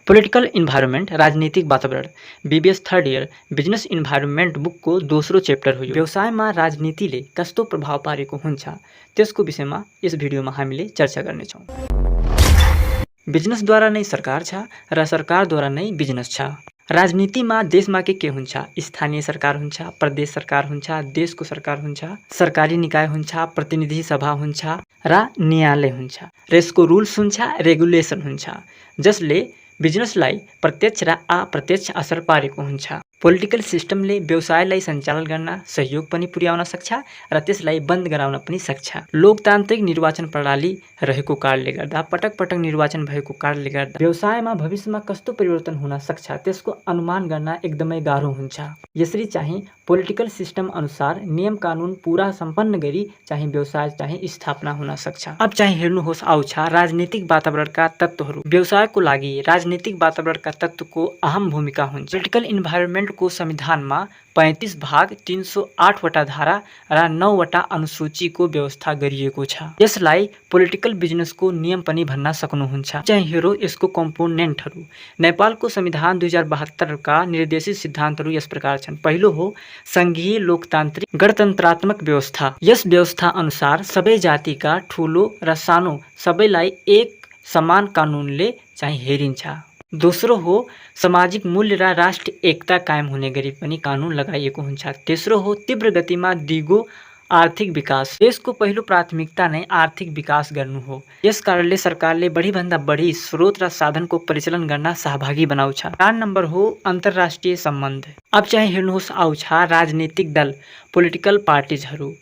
Political environment राजनीतिक वातावरण BBS third year business environment बुकको दोस्रो चेप्टर हो। व्यवसायमा राजनीतिले कस्तो प्रभाव पारेको हुन्छ त्यसको विषयमा यस भिडियोमा हामीले चर्चा गर्नेछौँ। बिजनेसद्वारा नै सरकार छ र सरकारद्वारा नै बिजनेस छ। राजनीतिमा देशमा के हुन्छ? स्थानीय सरकार हुन्छ, प्रदेश सरकार हुन्छ, देशको सरकार हुन्छ, सरकारी निकाय हुन्छ, प्रतिनिधि सभा हुन्छ र न्यायालय हुन्छ र यसको रुल्स हुन्छ, रेगुलेसन हुन्छ जसले बिजनेसलाई प्रत्यक्ष र अप्रत्यक्ष असर पारेको हुन्छ। पोलिटिकल सिस्टमले व्यवसायलाई सञ्चालन गर्न सहयोग पनि पुर्याउन सक्छ र त्यसलाई बन्द गराउन पनि सक्छ। लोकतान्त्रिक निर्वाचन प्रणाली रहेको कारणले गर्दा पटक पटक निर्वाचन भएको कारणले गर्दा व्यवसायमा भविष्यमा कस्तो परिवर्तन हुन सक्छ त्यसको अनुमान गर्न एकदमै गाह्रो हुन्छ। यसरी चाहिँ पोलिटिकल सिस्टम अनुसार नियम कानुन पूरा सम्पन्न गरी चाहिँ व्यवसाय चाहिँ स्थापना हुन सक्छ। अब चाहिँ हेर्नुहोस् आउँछ राजनीतिक वातावरणका तत्त्वहरू। व्यवसायको लागि राजनीतिक वातावरणका तत्त्वको अहम भूमिका हुन्छ। पोलिटिकल इन्भाइरोमेन्टको संविधानमा 35 भाग 308 वटा धारा र 9 वटा अनुसूचीको व्यवस्था गरिएको छ। यसलाई पोलिटिकल बिजनेसको नियम पनि भन्न सक्नुहुन्छ। चाहिँ हेरौँ यसको कम्पोनेन्टहरू। नेपालको संविधान 2072 का निर्देशित सिद्धान्तहरू यस प्रकार छन्। पहिलो हो संघीय लोकतान्त्रिक गणतन्त्रात्मक व्यवस्था। यस व्यवस्था अनुसार सबै जातिका ठुलो र सानो सबैलाई एक समान कानुनले चाहिँ हेरिन्छ। दोस्रो हो सामाजिक मूल्य र राष्ट्रिय एकता कायम हुने गरी पनि कानुन लगाइएको हुन्छ। तेस्रो हो तीव्र गतिमा दिगो आर्थिक विकास। देशको पहिलो प्राथमिकता नै आर्थिक विकास गर्नु हो। यस कारणले सरकारले बढीभन्दा बढी स्रोत र साधनको परिचालन गर्न सहभागी बनाउँछ। 4 नम्बर हो अन्तर्राष्ट्रिय सम्बन्ध। अब चाहिँ हेर्नुहोस् आउँछ राजनीतिक दल पोलिटिकल पार्टिजहरू।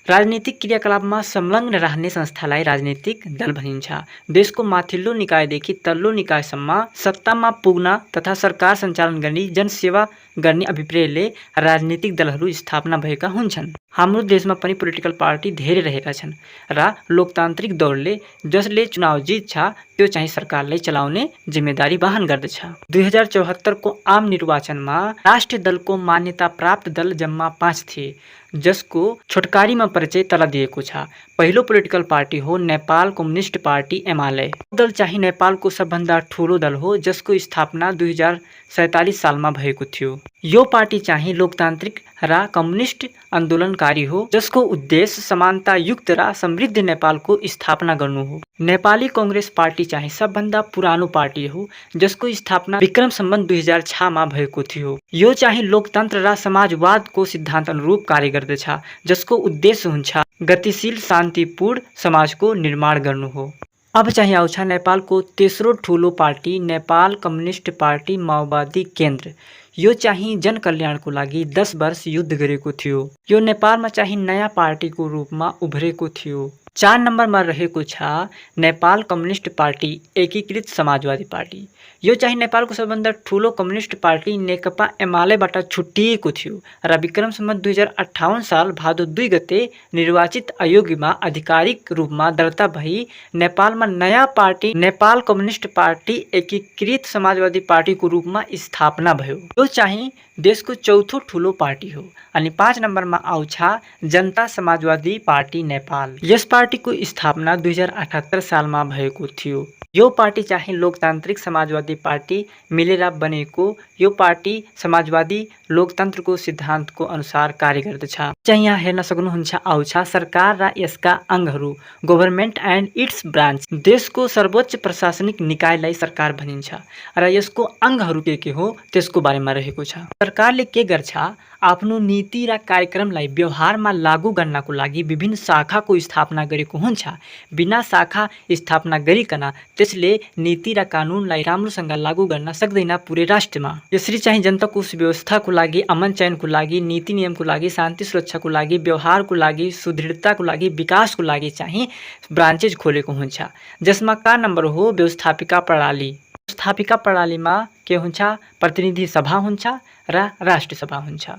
राजनीतिक क्रियाकलापमा संलग्न रहने संस्थालाई राजनीतिक दल भनिन्छ। देशको माथिल्लो निकायदेखि तल्लो निकायसम्म सत्तामा पुग्न तथा सरकार सञ्चालन गर्ने जनसेवा गर्ने अभिप्रायले राजनीतिक दलहरू स्थापना भएका हुन्छन्। हाम्रो देशमा पनि पोलिटिकल पार्टी धेरै रहेका छन् र लोकतान्त्रिक दौरले जसले चुनाव जित्छ त्यो चाहिँ सरकारलाई चलाउने जिम्मेदारी वहन गर्दछ। 2074 को आम निर्वाचनमा राष्ट्रिय दलको मान्यता प्राप्त दल जम्मा 5 थिए जसको छोटकारीमा परिचय तल दिएको छ। पहिलो पोलिटिकल पार्टी हो नेपाल कम्युनिस्ट पार्टी एमाले। दल चाहिँ नेपालको सबभन्दा ठुलो दल हो जसको स्थापना 2047 सालमा भएको थियो। यो पार्टी चाहिँ लोकतान्त्रिक र कम्युनिस्ट आन्दोलनकारी हो जसको उद्देश्य समानतायुक्त र समृद्ध नेपालको स्थापना गर्नु हो। नेपाली कांग्रेस पार्टी चाहिँ सबभन्दा पुरानो पार्टी हो जसको स्थापना विक्रम सम्वत 2006 मा भएको थियो। यो चाहिँ लोकतन्त्र र समाजवादको सिद्धान्त अनुरूप कार्य गर्दछ जसको उद्देश्य हुन्छ गतिशील शान्तिपूर्ण समाजको निर्माण गर्नु हो। अब चाहिँ आउँछ नेपालको तेस्रो ठुलो पार्टी नेपाल कम्युनिस्ट पार्टी माओवादी केन्द्र। यो चाहिँ जनकल्याणको लागि 10 वर्ष युद्ध गरेको थियो। यो नेपालमा चाहिँ नयाँ पार्टीको रूपमा उभरेको थियो। 4 नम्बरमा रहेको छ नेपाल कम्युनिस्ट पार्टी एकीकृत समाजवादी पार्टी। यो चाहिँ नेपालको सबभन्दा ठुलो कम्युनिस्ट पार्टी नेकपा एमालेबाट छुट्टिएको थियो र विक्रम सम्वत 2058 साल भादो 2 गते निर्वाचित आयोगमा आधिकारिक रूपमा दर्ता भई नेपालमा नयाँ पार्टी नेपाल कम्युनिस्ट पार्टी एकीकृत समाजवादी पार्टीको रूपमा स्थापना भयो। यो चाहिँ देशको चौथो ठुलो पार्टी हो। अनि 5 नम्बरमा आउँछ जनता समाजवादी पार्टी नेपाल। यस पार्टीको स्थापना 2078 सालमा भएको थियो। यो पार्टी चाहिँ लोकतान्त्रिक समाजवादी पार्टी मिलेर बनेको। यो पार्टी समाजवादी लोकतन्त्रको सिद्धान्तको अनुसार कार्य गर्दछ। चाहिँ यहाँ हेर्न सक्नुहुन्छ आउँछ सरकार र यसका अङ्गहरू गभर्नमेन्ट एन्ड इट्स ब्रान्च। देशको सर्वोच्च प्रशासनिक निकायलाई सरकार भनिन्छ र यसको अङ्गहरू के हो त्यसको बारेमा रहेको छ। सरकारले के गर्छ आफ्नो नीति र कार्यक्रमलाई व्यवहारमा लागू गर्नको लागि विभिन्न शाखाको स्थापना गरेको हुन्छ। बिना शाखा स्थापना गरिकन त्यसले नीति र कानुनलाई राम्रोसँग लागू गर्न सक्दैन पुरै राष्ट्रमा। यसरी चाहिँ जनताको सुव्यवस्थाको लागि अमन चयनको लागि नीति नियमको लागि शान्ति सुरक्षाको लागि व्यवहारको लागि सुदृढताको लागि विकासको लागि चाहिँ ब्रान्चेज खोलेको हुन्छ जसमा का नम्बर हो व्यवस्थापिका प्रणाली। व्यवस्थापिका प्रणालीमा के हुन्छ प्रतिनिधि सभा हुन्छ र राष्ट्रिय सभा हुन्छ।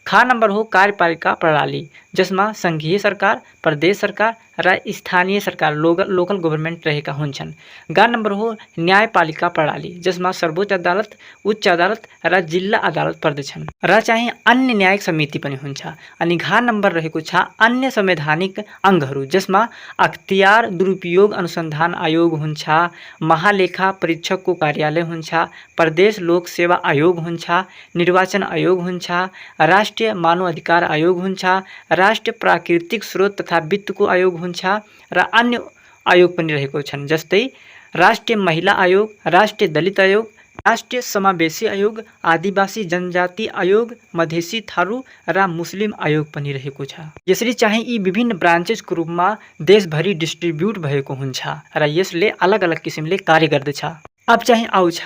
खा नंबर हो कार्यपालिका प्रणाली, जसमा संघीय सरकार, प्रदेश सरकार र स्थानीय सरकार लोकल गवर्नमेंट रहेका हुन्छन्। ग नंबर हो न्यायपालिका प्रणाली, जसमा सर्वोच्च अदालत, उच्च अदालत र जिल्ला अदालत पर्दछन् र चाहिँ अन्य न्यायिक समिति पनि हुन्छ। अनि घ नंबर रहेको छ अन्य संवैधानिक अङ्गहरू, जसमा अख्तियार दुरुपयोग अनुसन्धान आयोग हुन्छ, महालेखा परीक्षकको कार्यालय हुन्छ, प्रदेश लोक सेवा आयोग हुन्छ, निर्वाचन आयोग हुन्छ, राष्ट्रिय मानव अधिकार आयोग हुन्छ, राष्ट्रिय प्राकृतिक स्रोत तथा वित्तको आयोग हुन्छ र अन्य आयोग पनि रहेको छन्, जस्तै राष्ट्रिय महिला आयोग, राष्ट्रिय दलित आयोग, राष्ट्रिय समावेशी आयोग, आदिवासी जनजाति आयोग, मधेसी थारू र मुस्लिम आयोग पनि रहेको छ। यसरी चाहिँ यी विभिन्न ब्रान्चेसको रूपमा देशभरि डिस्ट्रिब्युट भएको हुन्छ र यसले अलग अलग किसिमले कार्य गर्दछ। अब चाहिँ आउँछ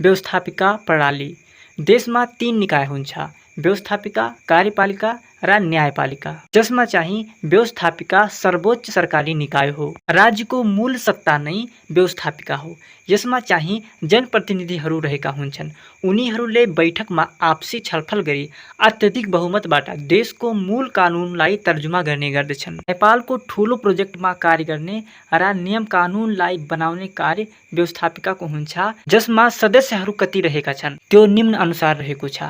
व्यवस्थापिका प्रणाली। देशमा 3 निकाय हुन्छ, व्यवस्थापिका, कार्यपालिका र न्यायपालिका, जसमा चाहिँ व्यवस्थापिका सर्वोच्च सरकारी निकाय हो। राज्यको मूल सत्ता नै व्यवस्थापिका हो। यसमा चाहिँ जनप्रतिनिधिहरू रहेका हुन्छन्। उनीहरूले बैठकमा आपसी छलफल गरी अत्यधिक बहुमतबाट देशको मूल कानुनलाई तर्जुमा गर्ने गर्दछन्। नेपालको ठूलो प्रोजेक्टमा कार्य गर्ने र नियम कानुनलाई बनाउने कार्य व्यवस्थापिकाको हुन्छ, जसमा सदस्यहरू कति रहेका छन् त्यो निम्न अनुसार रहेको छ।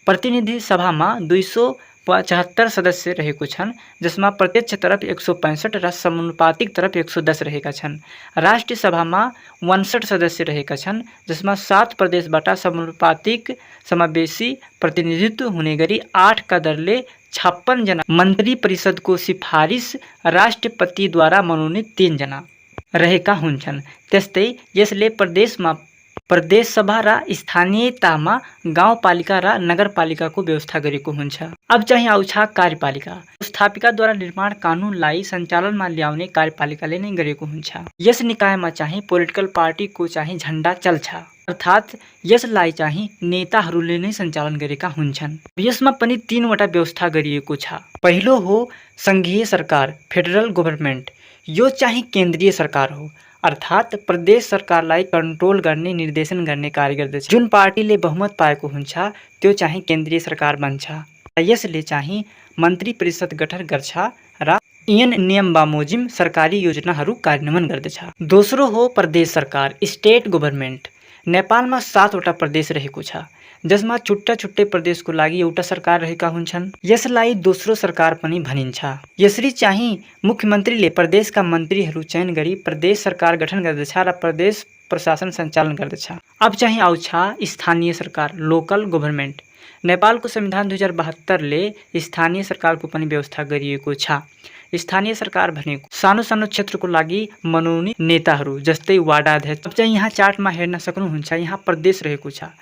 प्रतिनिधि सभामा 275 सदस्य रहेको छन्, जसमा प्रत्यक्ष तरफ 165 र समानुपातिक तरफ 110 रहेका छन्। राष्ट्रिय सभामा 59 सदस्य रहेका छन्, जसमा 7 प्रदेशबाट समानुपातिक समावेशी प्रतिनिधित्व हुने गरी 8 का दरले 56 जना, मन्त्री परिषदको सिफारिस राष्ट्रपतिद्वारा मनोनित 3 जना रहेका हुन्छन्। त्यस्तै यसले प्रदेश सभा र स्थानीयतामा गाउँपालिका र नगरपालिकाको व्यवस्था गरेको हुन्छ। अब चाहिँ आउँछ कार्यपालिका। व्यवस्थापिकाद्वारा निर्माण कानुनलाई सञ्चालनमा ल्याउने कार्यपालिकाले नै गरेको हुन्छ। यस निकायमा चाहिँ पोलिटिकल पार्टीको चाहिँ झण्डा चल्छ, अर्थात् यसलाई चाहिँ नेताहरूले नै सञ्चालन गरेका हुन्छन्। यसमा पनि 3 वटा व्यवस्था गरिएको छ। पहिलो हो संघीय सरकार, फेडरल गभर्नमेन्ट। यो चाहिँ केन्द्रीय सरकार हो, अर्थात् प्रदेश सरकारलाई कन्ट्रोल गर्ने, निर्देशन गर्ने कार्य गर्दछ। जुन पार्टीले बहुमत पाएको हुन्छ त्यो चाहिँ केन्द्रीय सरकार बन्छ। यसले चाहिँ मन्त्री परिषद गठन गर्छ र ऐन नियम बमोजिम सरकारी योजनाहरू कार्यान्वयन गर्दछ। दोस्रो हो प्रदेश सरकार, स्टेट गभर्नमेन्ट। नेपालमा 7 वटा प्रदेश रहेको छ, जसमा छुट्टा छुट्टै प्रदेशको लागि एउटा सरकार रहेका हुन्छन्। यसलाई दोस्रो सरकार पनि भनिन्छ। यसरी चाहिँ मुख्यमन्त्रीले प्रदेशका मन्त्रीहरू चयन गरी प्रदेश सरकार गठन गर्दछ र प्रदेश प्रशासन सञ्चालन गर्दछ। अब चाहिँ आउँछ स्थानीय सरकार, लोकल गभर्नमेन्ट। नेपालको संविधान 2072ले स्थानीय सरकारको पनि व्यवस्था गरिएको छ। स्थानीय सरकार भनेको सानो सानो क्षेत्रको लागि मनोनित नेताहरू, जस्तै वार्ड अध्यक्ष। अब चाहिँ यहाँ चार्टमा हेर्न सक्नुहुन्छ, यहाँ प्रदेश रहेको छ।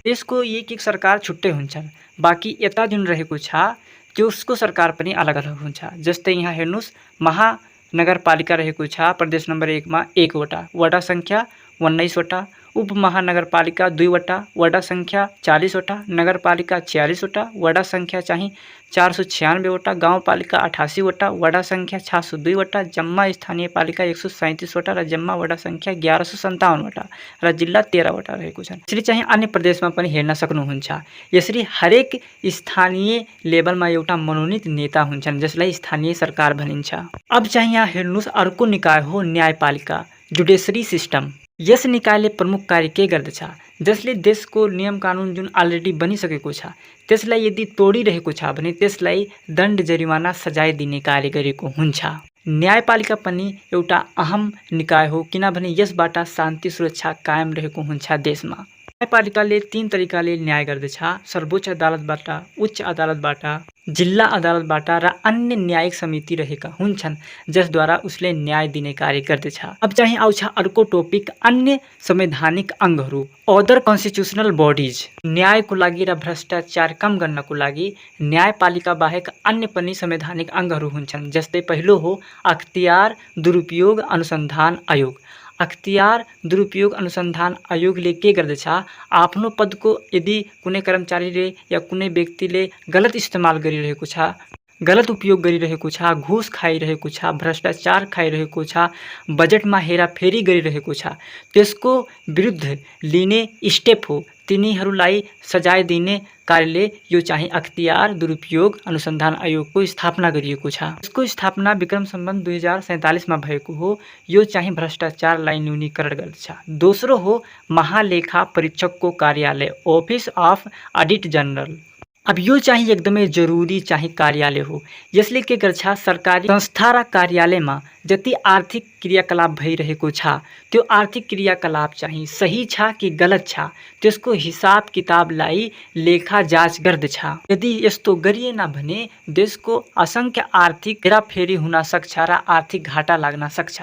देशको एक सरकार छुट्टै हुन्छन्, बाँकी यता जुन रहेको छ त्यसको सरकार पनि अलग अलग हुन्छ। जस्तै यहाँ हेर्नुहोस्, महानगरपालिका रहेको छ प्रदेश नम्बर 1 मा 1 वटा, वडा सङ्ख्या 19 वटा, उपमहानगरपालिका 2 वटा, वडा सङ्ख्या 40 वटा, नगरपालिका 46 वटा, वडा सङ्ख्या चाहिँ 496 वटा, गाउँपालिका 88 वटा, वडा सङ्ख्या 602 वटा, जम्मा स्थानीय पालिका 137 वटा र जम्मा वडा सङ्ख्या 1157 वटा र जिल्ला 13 वटा रहेको छन्। यसरी चाहिँ अन्य प्रदेशमा पनि हेर्न सक्नुहुन्छ। यसरी हरेक स्थानीय लेभलमा एउटा मनोनित नेता हुन्छन्, जसलाई स्थानीय सरकार भनिन्छ। अब चाहिँ यहाँ हेर्नुहोस्, अर्को निकाय हो न्यायपालिका, जुडिसियरी सिस्टम। यस निकायले प्रमुख कार्य के गर्दछ, जसले देशको नियम कानुन जुन अलरेडी बनिसकेको छ त्यसलाई यदि तोडिरहेको छ भने त्यसलाई दण्ड, जरिवाना, सजाय दिने कार्य गरेको हुन्छ। न्यायपालिका पनि एउटा अहम निकाय हो, किनभने यसबाट शान्ति सुरक्षा कायम रहेको हुन्छ देशमा। न्यायपालिकाले 3 तरिकाले न्याय गर्दछ, सर्वोच्च अदालतबाट, उच्च अदालतबाट, जिल्ला अदालतबाट र अन्य न्यायिक समिति रहेका हुन्छन्, जसद्वारा उसले न्याय दिने कार्य गर्दछ। अब चाहिँ आउँछ अर्को टोपिक, अन्य संवैधानिक अङ्गहरू, अदर कन्स्टिट्युसनल बडिज। न्यायको लागि र भ्रष्टाचार कम गर्नको लागि न्यायपालिका बाहेक अन्य पनि संवैधानिक अङ्गहरू हुन्छन्। जस्तै पहिलो हो अख्तियार दुरुपयोग अनुसन्धान आयोग। अख्तियार दुरुपयोग अनुसन्धान आयोगले के गर्दछ, आफ्नो पदको यदि कुनै कर्मचारीले या कुनै व्यक्तिले गलत इस्तेमाल गरिरहेको छ, गलत उपयोग गरिरहेको छ, घुस खाइरहेको छ, भ्रष्टाचार खाइरहेको छ, बजेटमा हेराफेरी गरिरहेको छ, त्यसको विरुद्ध लिने स्टेप हो तिनीहरूलाई सजाय दिने कार्यले यो चाहिँ अख्तियार दुरुपयोग अनुसन्धान आयोगको स्थापना गरिएको छ। यसको स्थापना विक्रम सम्बन्ध 2047 मा भएको हो। यो चाहिँ भ्रष्टाचारलाई न्यूनीकरण गर्दछ। दोस्रो हो महालेखा परीक्षकको कार्यालय, अफिस अफ अडिट जनरल। अब यो चाहिँ एकदमै जरुरी चाहिँ कार्यालय हो। यसले के गर्छ, सरकारी संस्था र कार्यालयमा जति आर्थिक क्रियाकलाप भइरहेको छ त्यो आर्थिक क्रियाकलाप चाहिँ सही छ कि गलत छ त्यसको हिसाब किताबलाई लेखा जाँच गर्दछ। यदि यस्तो गरिएन भने देशको असंख्य आर्थिक हेराफेरी हुन सक्छ र आर्थिक घाटा लाग्न सक्छ।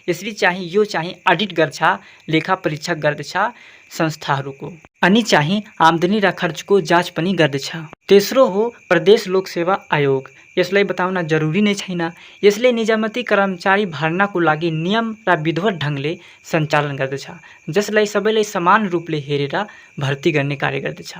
यसरी चाहिँ यो चाहिँ अडिट गर्छ, लेखा परीक्षक गर्दछ संस्थाहरूको, अनि चाहिँ आमदनी र खर्चको जाँच पनि गर्दछ। तेस्रो हो प्रदेश लोक सेवा आयोग। यसलाई बताउन जरुरी नै छैन। यसले निजामती कर्मचारी भर्नाको लागि नियम र विधिवत ढङ्गले सञ्चालन गर्दछ, जसलाई सबैलाई समान रूपले हेरेर भर्ती गर्ने कार्य गर्दछ।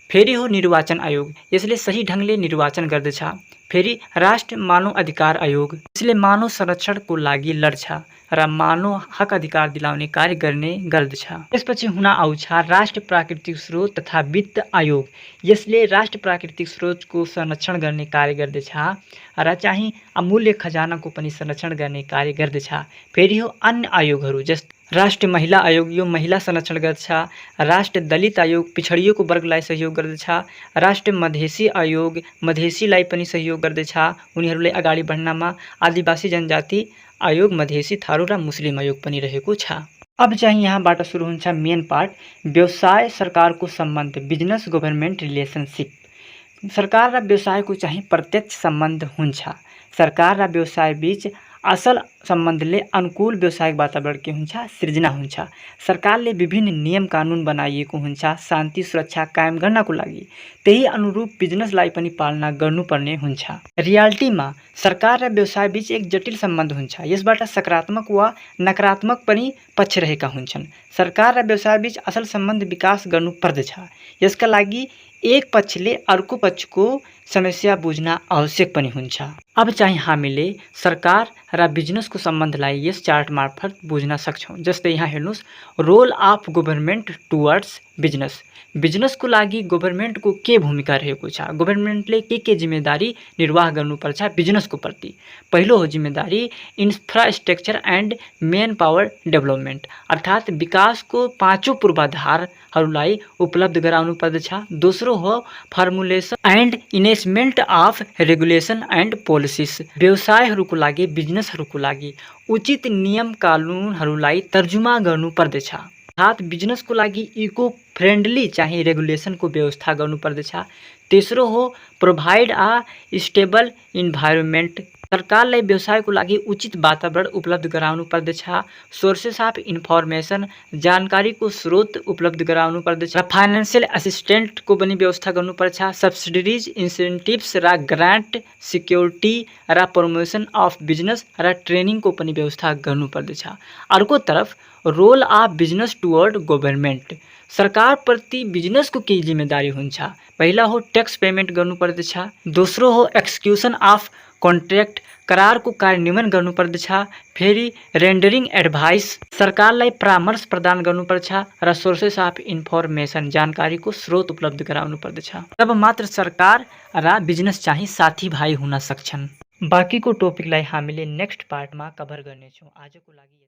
फेरि हो निर्वाचन आयोग। यसले सही ढङ्गले निर्वाचन गर्दछ। फेरि राष्ट्रिय मानव अधिकार आयोग। यसले मानव संरक्षणको लागि लड्छ र मानव हक अधिकार दिलाउने कार्य गर्ने गर्दछ। त्यसपछि हुन आउँछ राष्ट्रिय प्राकृतिक स्रोत तथा वित्त आयोग। यसले राष्ट्रिय प्राकृतिक स्रोतको संरक्षण गर्ने कार्य गर्दछ र चाहिँ अमूल्य खजानाको पनि संरक्षण गर्ने कार्य गर्दछ। फेरि हो अन्य आयोगहरू, जस्तै राष्ट्रिय महिला आयोग, यो महिला संरक्षण गर्दछ। राष्ट्रिय दलित आयोग, पिछडिएको वर्गलाई सहयोग गर्दछ। राष्ट्रिय मधेसी आयोग, मधेसीलाई पनि सहयोग गर्दछ उनीहरूलाई अगाडि बढ्नमा। आदिवासी जनजाति आयोग, मधेसी, थारू र मुस्लिम आयोग पनि रहेको छ। अब चाहिँ यहाँबाट सुरु हुन्छ मेन पार्ट, व्यवसाय सरकारको सम्बन्ध, बिजनेस गभर्नमेन्ट रिलेसनसिप। सरकार र व्यवसायको चाहिँ प्रत्यक्ष सम्बन्ध हुन्छ। सरकार र व्यवसाय बीच असल सम्बन्धले अनुकूल व्यावसायिक वातावरण के हुन्छ, सृजना हुन्छ। सरकारले विभिन्न नियम कानुन बनाइएको हुन्छ शान्ति सुरक्षा कायम गर्नको लागि। त्यही अनुरूप बिजनेसलाई पनि पालना गर्नुपर्ने हुन्छ। रियालिटीमा सरकार र व्यवसाय बीच एक जटिल सम्बन्ध हुन्छ। यसबाट सकारात्मक वा नकारात्मक पनि पक्ष रहेका हुन्छन्। सरकार र व्यवसाय बीच असल सम्बन्ध विकास गर्नु पर्दछ। यसका लागि एक पक्षले अर्को पक्षको समस्या बुझ्न आवश्यक पनि हुन्छ। अब चाहिँ हामीले सरकार र बिजनेसको सम्बन्धलाई यस चार्ट मार्फत बुझ्न सक्छौँ। जस्तै यहाँ हेर्नुस्, role of government towards business. बिजनेसको लागि गभर्नमेन्टको के भूमिका रहेको छ, गभर्नमेन्टले के जिम्मेदारी निर्वाह गर्नुपर्छ बिजनेसको प्रति। पहिलो हो जिम्मेदारी infrastructure and manpower development, अर्थात् विकासको पाँचौं पूर्वाधारहरूलाई उपलब्ध गराउनु पर्दछ। दोस्रो हो formulation and enactment of regulation and policies, व्यवसायहरूको लागि बिजनेसहरूको लागि उचित नियम कानुनहरूलाई तर्जुमा गर्नु पर्दछ। अर्थात् बिजनेसको लागि इको फ्रेन्डली चाहिँ रेगुलेसनको व्यवस्था गर्नु पर्दछ। तेस्रो हो प्रोभाइड अ स्टेबल इन्भाइरोमेन्ट, सरकारलाई व्यवसायको लागि उचित वातावरण उपलब्ध गराउनु पर्दछ। सोर्सेस अफ इन्फर्मेसन, जानकारीको स्रोत उपलब्ध गराउनु पर्दछ। र फाइनेन्सियल असिस्टेन्टको पनि व्यवस्था गर्नुपर्छ। सब्सिडिज, इन्सेन्टिभ्स र ग्रान्ट, सिक्योरिटी र प्रमोसन अफ बिजनेस र ट्रेनिङको पनि व्यवस्था गर्नुपर्दछ। अर्कोतर्फ role of business toward government, सरकारप्रति बिजनेसको के जिम्मेदारी हुन्छ। पहिला हो ट्याक्स पेमेन्ट गर्नुपर्दछ। दोस्रो हो एक्जिक्युसन अफ कन्ट्र्याक्ट, करारको कार्यान्वयन गर्नुपर्दछ। फेरि रेन्डरिङ एडभाइस, सरकारलाई परामर्श प्रदान गर्नुपर्छ। र सोर्सेस अफ इन्फर्मेसन, जानकारीको स्रोत उपलब्ध गराउनु पर्दछ। तब मात्र सरकार र बिजनेस चाहिँ साथीभाइ हुन सक्छन्। बाँकीको टोपिकलाई हामीले नेक्स्ट पार्टमा कभर गर्नेछौँ। आजको लागि